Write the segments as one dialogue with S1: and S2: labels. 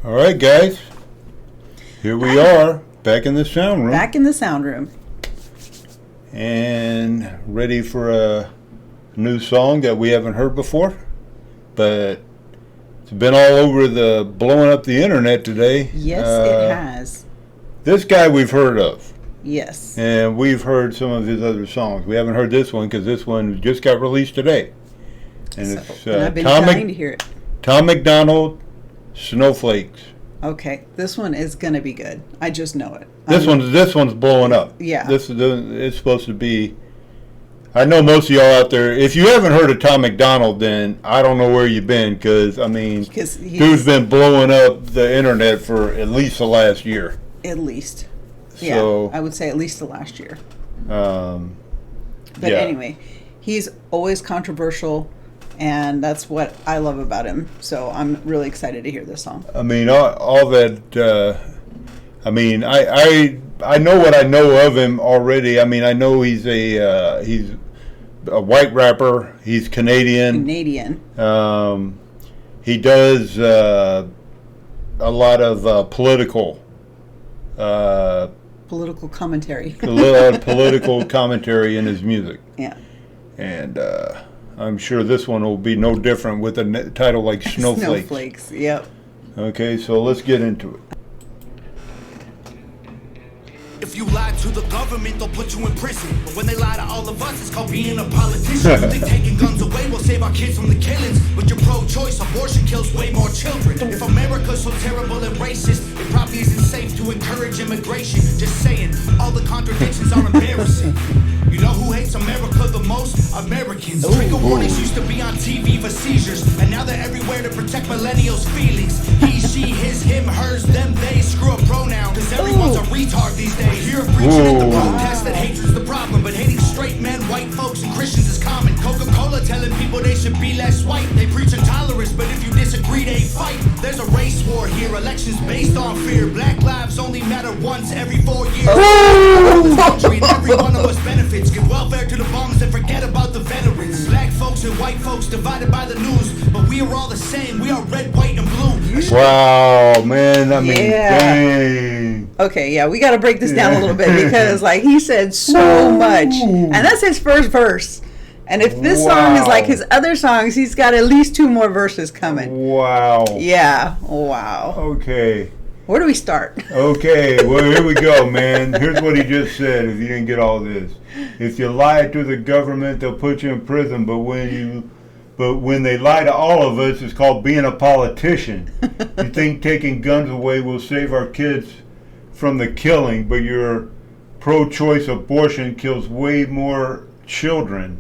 S1: All right, guys. Here we are, back in the sound room.
S2: Back in the sound room.
S1: And ready for a new song that we haven't heard before. But it's been all over blowing up the internet today.
S2: Yes, it has.
S1: This guy we've heard of.
S2: Yes.
S1: And we've heard some of his other songs. We haven't heard this one because this one just got released today. And it's
S2: I've been trying to hear it.
S1: Tom Macdonald Snowflakes.
S2: Okay, this one is gonna be good. I just know it.
S1: This one's blowing up.
S2: Yeah.
S1: It's supposed to be. I know most of y'all out there. If you haven't heard of Tom Macdonald, then I don't know where you've been, because dude's been blowing up the internet for at least the last year.
S2: At least.
S1: So,
S2: yeah, I would say at least the last year.
S1: But
S2: anyway, he's always controversial. And that's what I love about him. So I'm really excited to hear this song.
S1: I mean, all that. I know what I know of him already. I mean, I know he's a white rapper. He's Canadian. He does a lot of political
S2: commentary.
S1: A lot of political commentary in his music.
S2: Yeah.
S1: And I'm sure this one will be no different with a title like Snowflakes.
S2: Snowflakes, yep.
S1: Okay, so let's get into it.
S3: If you lie to the government, they'll put you in prison. But when they lie to all of us, it's called being a politician. You think taking guns away will save our kids from the killings? But your pro-choice abortion kills way more children. If America's so terrible and racist, it probably isn't safe to encourage immigration. Just saying, all the contradictions are embarrassing. You know who hates America the most? Americans. Trigger warnings used to be on TV for seizures, and now they're everywhere to protect millennials' feelings. He, she, his, him, hers, them, they. Screw a pronoun, cause everyone's a retard these days. You're preaching at the protest that hatred's the problem, but hating straight men, white folks, and Christians is common. Coca-Cola telling people they should be less white. They preach intolerance, but if you disagree, they fight. There's a race war here, elections based on fear. Black lives only matter once every 4 years. This country and every one of us benefits. Give welfare to the bums and forget about the veterans. Black folks and white folks divided by the news, but we are all the same. We are red, white, and blue.
S1: Wow, man! I mean, dang.
S2: Okay, yeah, we got to break this down a little bit, because like he said so much, and that's his first verse. And if this song is like his other songs, he's got at least 2 more verses coming.
S1: Wow.
S2: Yeah. Wow.
S1: Okay.
S2: Where do we start?
S1: Okay, well, here we go, man. Here's what he just said, if you didn't get all this. If you lie to the government, they'll put you in prison, but when they lie to all of us, it's called being a politician. You think taking guns away will save our kids from the killing, but your pro-choice abortion kills way more children.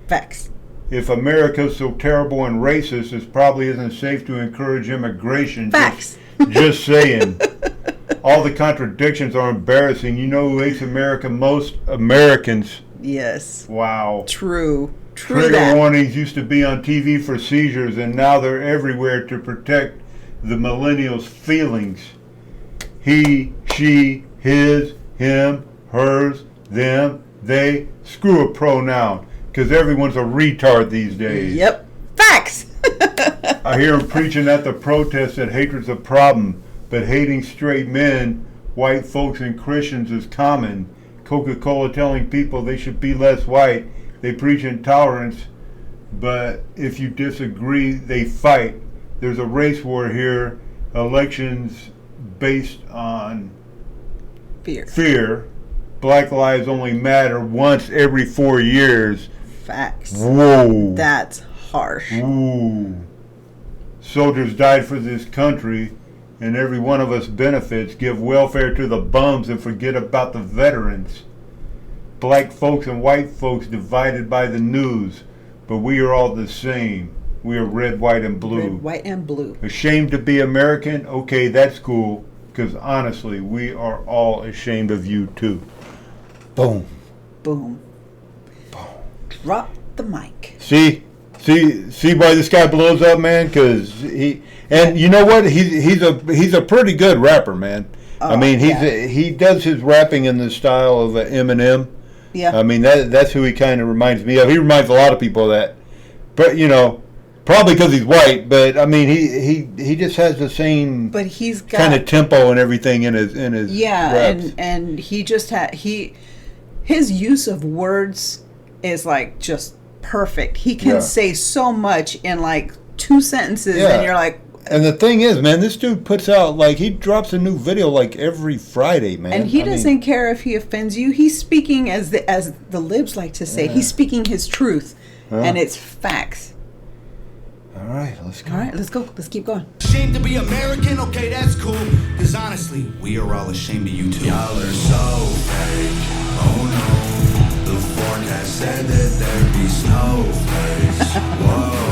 S2: Facts.
S1: If America's so terrible and racist, it probably isn't safe to encourage immigration.
S2: Facts.
S1: Just saying. All the contradictions are embarrassing. You know who hates America most? Americans.
S2: Yes.
S1: Wow.
S2: True
S1: Trigger warnings used to be on TV for seizures, and now they're everywhere to protect the millennials' feelings. He, she, his, him, hers, them, they. Screw a pronoun, because everyone's a retard these days.
S2: Yep. Facts.
S1: I hear him preaching at the protest that hatred's a problem, but hating straight men, white folks, and Christians is common. Coca-Cola telling people they should be less white. They preach intolerance, but if you disagree, they fight. There's a race war here. Elections based on fear. Black lives only matter once every 4 years.
S2: Facts.
S1: Whoa.
S2: That's harsh.
S1: Ooh. Soldiers died for this country, and every one of us benefits. Give welfare to the bums and forget about the veterans. Black folks and white folks divided by the news, but we are all the same. We are red, white, and blue.
S2: Red, white, and blue.
S1: Ashamed to be American? Okay, that's cool, because honestly, we are all ashamed of you too. Boom.
S2: Boom.
S1: Boom.
S2: Drop the mic.
S1: See why this guy blows up, man? Because and you know what? He's a pretty good rapper, man. I mean, he does his rapping in the style of Eminem.
S2: Yeah.
S1: I mean, that's who he kind of reminds me of. He reminds a lot of people of that. But, you know, Probably because he's white, but I mean, he just has the same
S2: But he's got
S1: kind of tempo and everything in his raps.
S2: and he just his use of words is like just perfect. He can say so much in like 2 sentences, and you're like.
S1: And the thing is, man, this dude puts out, like, he drops a new video like every Friday, man.
S2: And he doesn't care if he offends you. He's speaking, as the libs like to say, he's speaking his truth, and it's facts.
S1: All right, let's go.
S2: All right, let's go. Let's keep going.
S3: Ashamed to be American? Okay, that's cool. Cause honestly, we are all ashamed of you too. Y'all are so fake. Oh no. The forecast said that there'd be snowflakes. Whoa.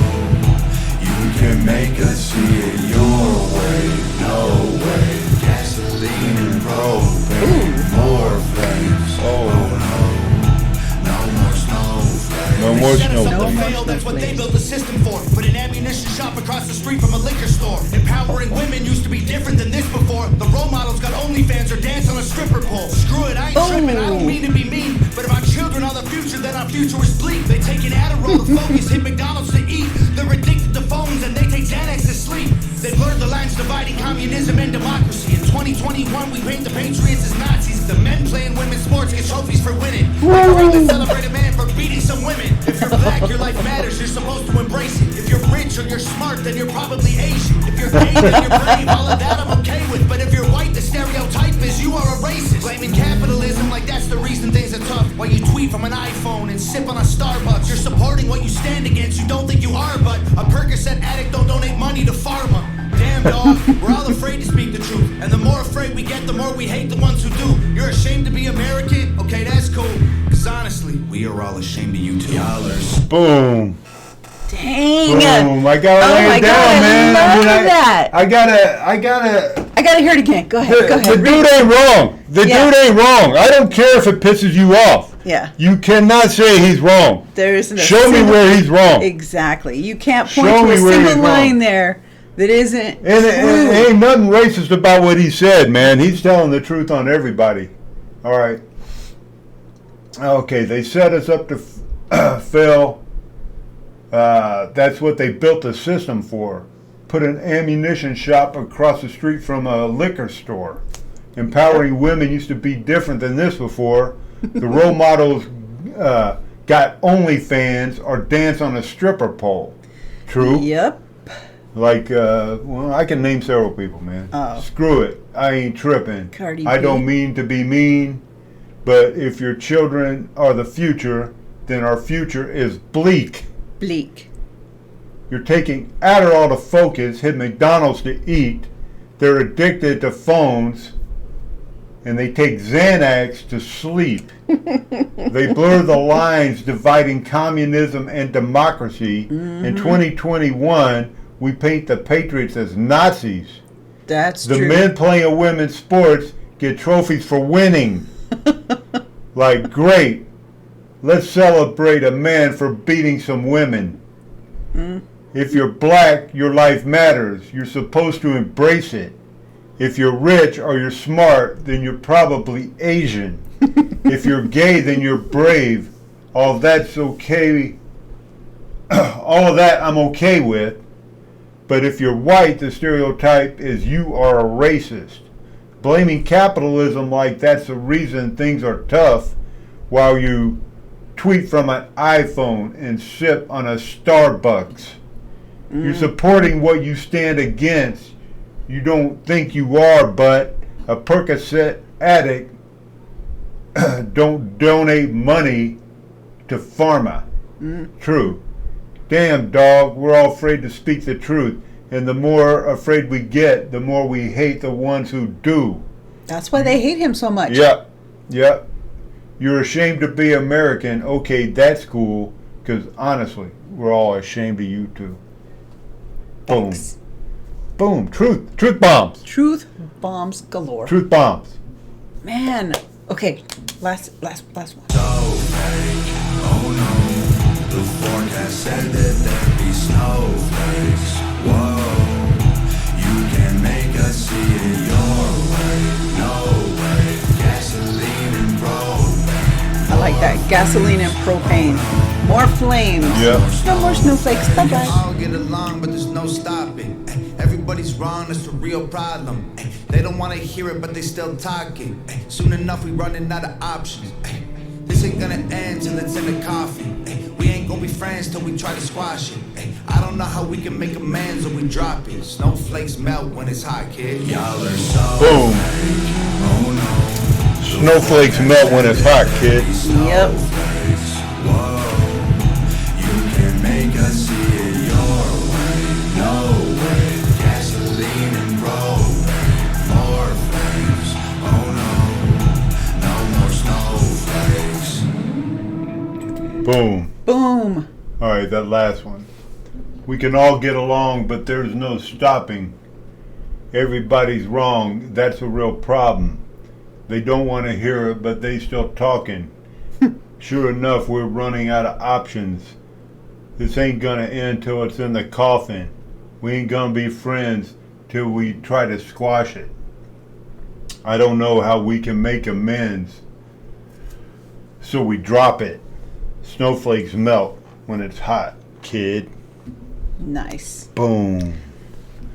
S3: You can make us see it your way. No way. Gasoline and propane. More flames. Oh no. No more snowflakes.
S1: No more
S3: They set us up to
S1: snowflakes.
S3: fail, that's what they built the system for. Put an ammunition shop across the street from a liquor store. Empowering women used to be different than this before. The role models got OnlyFans or dance on a stripper pole. Screw it, I ain't tripping, I don't mean to be mean. But if our children are the future, then our future is bleak. They take an Adderall to focus, hit McDonald's to eat. They're addicted to phones and they take Xanax to sleep. They blurred the lines dividing communism and democracy. In 2021, we paint the patriots as Nazis. The men playing women's sports get trophies for winning. They celebrate a man for beating some women. If you're black, your life matters, you're supposed to embrace it. If you're rich or you're smart, then you're probably Asian. If you're gay, then you're brave, all of that I'm okay with. But if you're white, the stereotype is you are a racist. Blaming capitalism like that's the reason things are tough. While you tweet from an iPhone and sip on a Starbucks. You're supporting what you stand against, you don't think you are, but a Percocet addict don't donate money to pharma. Damn dog, we're all afraid to speak the truth. And the more afraid we get, the more we hate the ones who do. You're ashamed to be American? Okay, that's cool. Cause honestly, we are all ashamed of you too. Y'all are
S1: Boom.
S2: Dang.
S1: Boom. I gotta lay
S2: my
S1: it
S2: God,
S1: down,
S2: I
S1: man.
S2: love that.
S1: I gotta.
S2: I gotta hear it again. Go ahead. Go ahead.
S1: The dude ain't wrong. The
S2: Yeah.
S1: dude ain't wrong. I don't care if it pisses you off.
S2: Yeah.
S1: You cannot say he's wrong.
S2: There isn't a
S1: Show me
S2: single-
S1: where he's wrong.
S2: Exactly. You can't
S1: Show
S2: point to
S1: me
S2: a
S1: where he's
S2: single
S1: wrong.
S2: line there that isn't
S1: And
S2: true.
S1: ain't nothing racist about what he said, man. He's telling the truth on everybody. All right. Okay, they set us up to fail. That's what they built the system for. Put an ammunition shop across the street from a liquor store. Empowering women used to be different than this before. The role models got OnlyFans or dance on a stripper pole. True.
S2: Yep.
S1: Like, well, I can name several people, man.
S2: Oh.
S1: Screw it. I ain't tripping.
S2: Cardi
S1: I
S2: B.
S1: don't mean to be mean, but if your children are the future, then our future is bleak.
S2: Bleak.
S1: You're taking Adderall to focus, hit McDonald's to eat. They're addicted to phones, and they take Xanax to sleep. They blur the lines dividing communism and democracy. In 2021, we paint the patriots as Nazis.
S2: That's
S1: The
S2: true.
S1: men playing women's sports get trophies for winning. Like, great. Let's celebrate a man for beating some women. If you're black, your life matters. You're supposed to embrace it. If you're rich or you're smart, then you're probably Asian. If you're gay, then you're brave. All that's okay. All of that I'm okay with. But if you're white, the stereotype is you are a racist. Blaming capitalism like that's the reason things are tough, while you tweet from an iPhone and sip on a Starbucks. You're supporting what you stand against. You don't think you are, but a Percocet addict don't donate money to pharma. True. Damn, dog, we're all afraid to speak the truth. And the more afraid we get, the more we hate the ones who do.
S2: That's why they hate him so much.
S1: Yep, yep. You're ashamed to be American. Okay, that's cool, because honestly, we're all ashamed of you too. Boom.
S2: Thanks.
S1: Boom. Truth. Truth bombs.
S2: Truth bombs galore.
S1: Truth bombs.
S2: Man. Okay. Last one.
S3: Oh no, the forecast said that there'd be snowflakes. Whoa, you can make us see it your way. No way, gasoline and propane.
S2: I like that. Gasoline and propane. More flames.
S1: Yeah.
S2: No more snowflakes. Bye bye.
S3: All get along, but there's no stopping. Everybody's wrong, that's the real problem. They don't want to hear it, but they still talking. Soon enough, we running out of options. This ain't gonna end till it's in the coffin. We ain't gonna be friends till we try to squash it. I don't know how we can make amends when we drop it. Snowflakes melt when it's hot, kid. Y'all are so
S1: Boom.
S3: oh no.
S1: Snowflakes melt when it's hot, kid.
S2: Yep.
S3: Whoa, you can make us see it your way. No way. Gasoline and road. More flames. Oh no. No more snowflakes.
S1: Boom.
S2: Boom.
S1: All right, that last one. We can all get along, but there's no stopping. Everybody's wrong. That's a real problem. They don't want to hear it, but they still talking. Sure enough, we're running out of options. This ain't gonna end till it's in the coffin. We ain't gonna be friends till we try to squash it. I don't know how we can make amends. So we drop it. Snowflakes melt when it's hot, kid.
S2: Nice.
S1: Boom.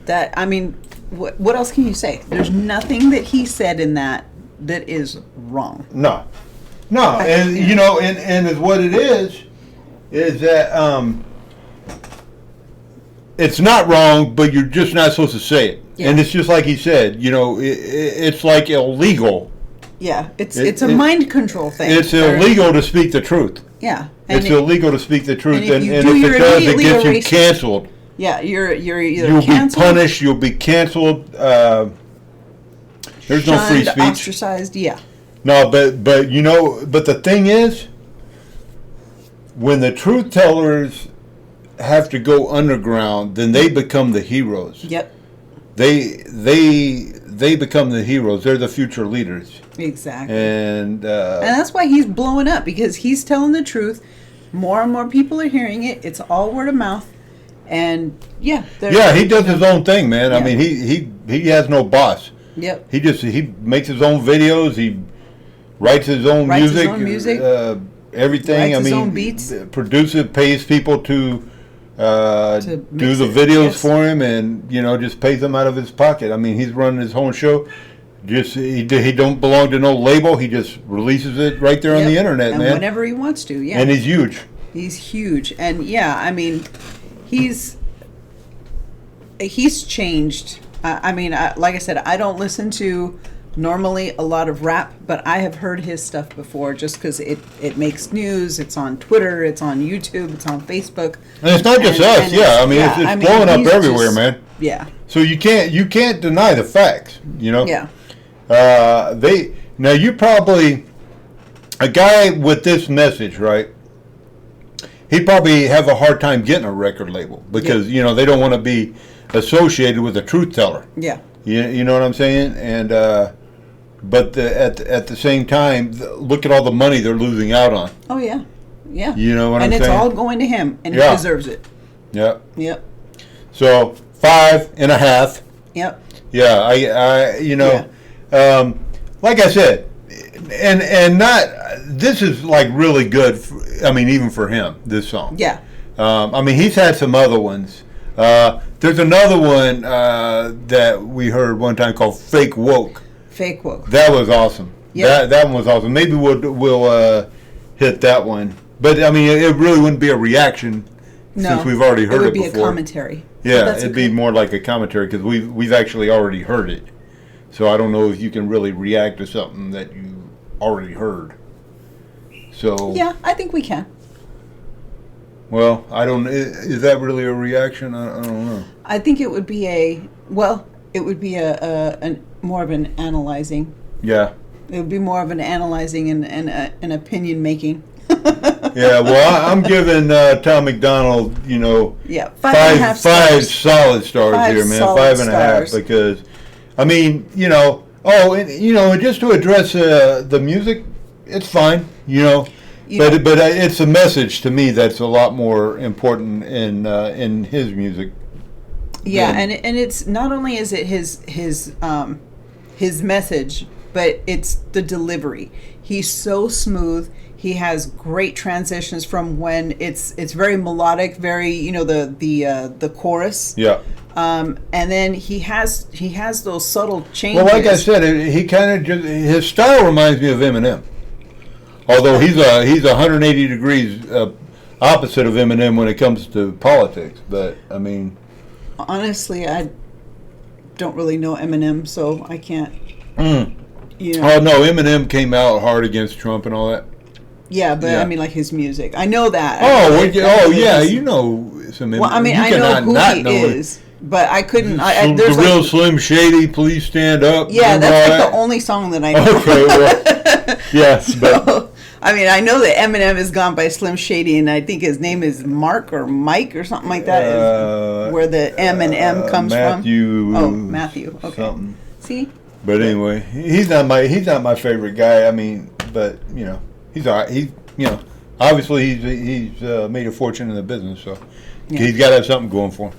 S2: That, I mean, what else can you say? There's nothing that he said in that is wrong.
S1: No, and you know, and is what it is that it's not wrong, but you're just not supposed to say it.
S2: Yeah.
S1: And it's just like he said, you know, it's like illegal.
S2: Yeah, it's a mind control thing.
S1: It's illegal to speak the truth.
S2: Yeah,
S1: It's illegal to speak the truth,
S2: and if you
S1: and
S2: do,
S1: if
S2: you're
S1: it does, it
S2: immediately
S1: gets you
S2: erased.
S1: canceled.
S2: Yeah, you're either
S1: You'll
S2: canceled,
S1: be punished. You'll be canceled. There's no free
S2: shunned,
S1: speech.
S2: ostracized. Yeah,
S1: No, but you know, but the thing is, when the truth tellers have to go underground, then they become the heroes.
S2: yep,
S1: They become the heroes. They're the future leaders,
S2: exactly.
S1: and
S2: that's why he's blowing up, because he's telling the truth. More and more people are hearing it. It's all word of mouth, and yeah,
S1: he does his own thing, man. I
S2: Yeah.
S1: mean, he has no boss.
S2: Yep.
S1: He makes his own videos. He writes his own
S2: Writes his
S1: music.
S2: own music.
S1: Everything.
S2: Writes
S1: I
S2: his
S1: mean,
S2: own beats.
S1: Produces, pays people to do
S2: mix
S1: the
S2: it,
S1: videos
S2: yes.
S1: for him, and you know, just pays them out of his pocket. I mean, he's running his own show. Just he don't belong to no label. He just releases it right there on
S2: Yep.
S1: the internet,
S2: and
S1: man.
S2: whenever he wants to. Yeah,
S1: And he's huge.
S2: he's huge, and yeah, I mean, he's changed. I mean, like I said, I don't listen to normally a lot of rap, but I have heard his stuff before just because it makes news. It's on Twitter, it's on YouTube, it's on Facebook.
S1: And it's not just us. Yeah, I mean, it's blowing up
S2: he's
S1: everywhere,
S2: just-
S1: man.
S2: Yeah,
S1: So you can't deny the facts. You know.
S2: yeah,
S1: Now you probably, a guy with this message, right? He'd probably have a hard time getting a record label because you know they don't want to be associated with a truth teller.
S2: yeah,
S1: You know what I'm saying? And but at the same time, look at all the money they're losing out on.
S2: oh yeah, yeah.
S1: You know what I'm
S2: and
S1: saying?
S2: it's all going to him, and
S1: Yeah.
S2: he deserves it.
S1: Yeah.
S2: Yep,
S1: So 5.5.
S2: yep.
S1: Yeah, I you know, like I said, and not this is like really good. I mean, even for him, this song.
S2: Yeah.
S1: I mean, he's had some other ones. There's another one that we heard one time called "Fake Woke."
S2: Fake woke.
S1: That was awesome.
S2: Yeah.
S1: That one was awesome. Maybe we'll hit that one. But I mean, it really wouldn't be a reaction
S2: No,
S1: since we've already heard
S2: it
S1: it
S2: would be
S1: before.
S2: a commentary.
S1: Yeah,
S2: That's
S1: it'd
S2: okay.
S1: be more like a commentary because we've actually already heard it. So I don't know if you can really react to something that you already heard. So
S2: Yeah, I think we can.
S1: well, I don't. Is that really a reaction? I don't know.
S2: I think it would be a more of an analyzing.
S1: Yeah,
S2: It would be more of an analyzing and an opinion making.
S1: yeah. Well, I'm giving Tom Macdonald, you know,
S2: Yeah, 5.5
S1: five
S2: stars.
S1: solid stars
S2: 5
S1: here, man.
S2: solid
S1: 5.5
S2: stars.
S1: because, I mean, you know. Oh, and, you know, just to address the music, it's fine, you know.
S2: Yeah.
S1: But it's a message to me that's a lot more important in his music.
S2: Yeah,
S1: than-
S2: and it's not only is it his message, but it's the delivery. He's so smooth. He has great transitions from when it's very melodic, very, you know, the chorus.
S1: Yeah.
S2: And then he has those subtle changes.
S1: Well, like I said, he kind of just, his style reminds me of Eminem. Although he's 180 degrees opposite of Eminem when it comes to politics. But I mean,
S2: honestly, I don't really know Eminem, so I can't. You know.
S1: Oh no, Eminem came out hard against Trump and all that.
S2: Yeah, but
S1: Yeah.
S2: I mean, like his music. I know that.
S1: Yeah, you know some.
S2: Well, I mean,
S1: you
S2: I know
S1: cannot
S2: who
S1: not
S2: he
S1: know
S2: is, but I couldn't.
S1: The
S2: There's
S1: real
S2: like,
S1: Slim Shady, please stand up.
S2: yeah,
S1: remember
S2: that's
S1: all
S2: like
S1: that?
S2: the only song that I know.
S1: Okay, well, yeah, but
S2: So, I mean, I know that Eminem is gone by Slim Shady, and I think his name is Mark or Mike or something like that, is where the M and M comes
S1: Matthew.
S2: from. Oh, Matthew. Okay.
S1: Something.
S2: See?
S1: But anyway, he's not my favorite guy. I mean, but you know, he's all right. He, you know, obviously he's made a fortune in the business, so
S2: Yeah.
S1: he's got to have something going for him.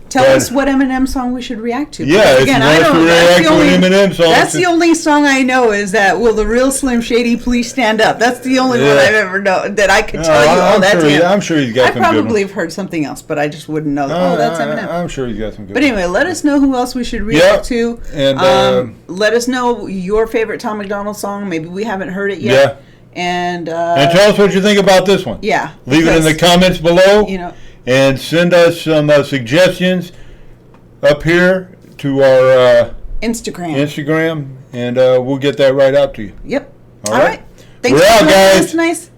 S2: Tell
S1: But-
S2: us what Eminem song we should react to.
S1: Yeah,
S2: Because
S1: if you want us to react to an Eminem song,
S2: That's the only song I know is that "Will the Real Slim Shady Please Stand Up." That's the only one
S1: Yeah.
S2: I've ever known that I could tell you.
S1: I'm
S2: That's
S1: sure
S2: him.
S1: I'm sure he's got
S2: I
S1: some good
S2: probably
S1: ones.
S2: have heard something else, but I just wouldn't know. That's Eminem.
S1: I'm sure he's got some good.
S2: But anyway, let us know who else we should react to.
S1: And,
S2: let us know your favorite Tom MacDonald song. Maybe we haven't heard it yet.
S1: Yeah.
S2: And
S1: and tell us what you think about this one.
S2: yeah,
S1: Leave it in the
S2: because,
S1: comments below.
S2: You know,
S1: And send us some suggestions up here to our
S2: Instagram.
S1: Instagram, and we'll get that right out to you.
S2: Yep.
S1: All
S2: All
S1: right.
S2: right. Thanks
S1: We're
S2: for
S1: out,
S2: joining
S1: guys.
S2: us. Nice.